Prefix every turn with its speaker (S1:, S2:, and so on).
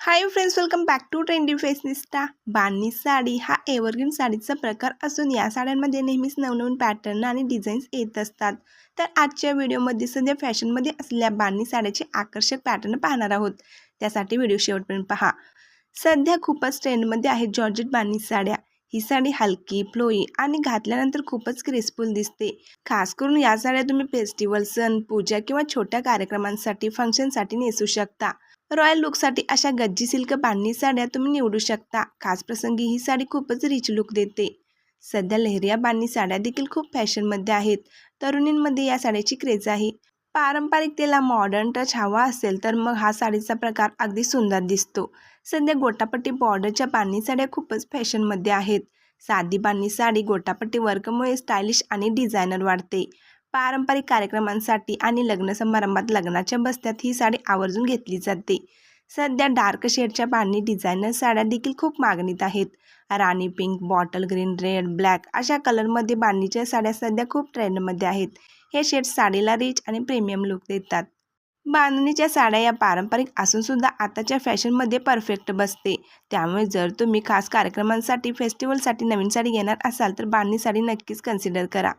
S1: High friends, welcome back to trendy fashionista. Bandhani sari हा evergreen साडीचा प्रकार असून या साड्यांमध्ये नेहमीच नवनवीन पॅटर्न आणि डिझाईन्स येत असतात। तर आजच्या व्हिडिओमध्ये सध्या फॅशनमध्ये असलेल्या बांधणी साड्याचे आकर्षक पॅटर्न पाहणार आहोत। त्यासाठी व्हिडिओ शेवटपर्यंत पहा। सध्या खूपच ट्रेंडमध्ये आहेत जॉर्जेट बांधणी साड्या। ही साडी हलकी, फ्लोई आणि घातल्यानंतर खूपच ग्रेसफुल दिसते। खास करून या साड्या तुम्ही फेस्टिवल, सण, पूजा किंवा छोट्या कार्यक्रमांसाठी, फंक्शनसाठी नेसू शकता। रॉयल लुकसाठी अशा गज्जी सिल्क बांधणी साड्या तुम्ही निवडू शकता। खास प्रसंगी ही साडी खूपच रिच लुक देते। सध्या लेहरिया बांधणी साड्या देखील खूप फॅशनमध्ये आहेत। तरुणींमध्ये या साड्याची क्रेज आहे। पारंपरिकतेला मॉडर्न टच हवा असेल तर मग हा साडीचा प्रकार अगदी सुंदर दिसतो। सध्या गोटापट्टी बॉर्डरच्या बांधणी साड्या खूपच फॅशनमध्ये आहेत। साधी बांधणी साडी गोटापट्टी वर्कमुळे स्टायलिश आणि डिझायनर वाटते। पारंपरिक कार्यक्रमांसाठी आणि लग्न समारंभात लग्नाच्या बस्त्यात ही साडी आवर्जून घेतली जाते। सध्या डार्क शेडच्या बांधणी डिझायनर साड्या देखील खूप मागणीत आहेत। राणी pink, bottle green, red, black अशा कलरमध्ये बांधणीच्या साड्या सध्या खूप ट्रेंडमध्ये आहेत। हे शेड्स साडीला रिच आणि प्रीमियम लुक देतात। बांधणीच्या साड्या या पारंपरिक असून सुद्धा आताच्या फॅशनमध्ये परफेक्ट बसते। त्यामुळे जर तुम्ही खास कार्यक्रमांसाठी, फेस्टिवलसाठी नवीन साडी घेणार असाल तर बांधणी साडी नक्कीच कन्सिडर करा।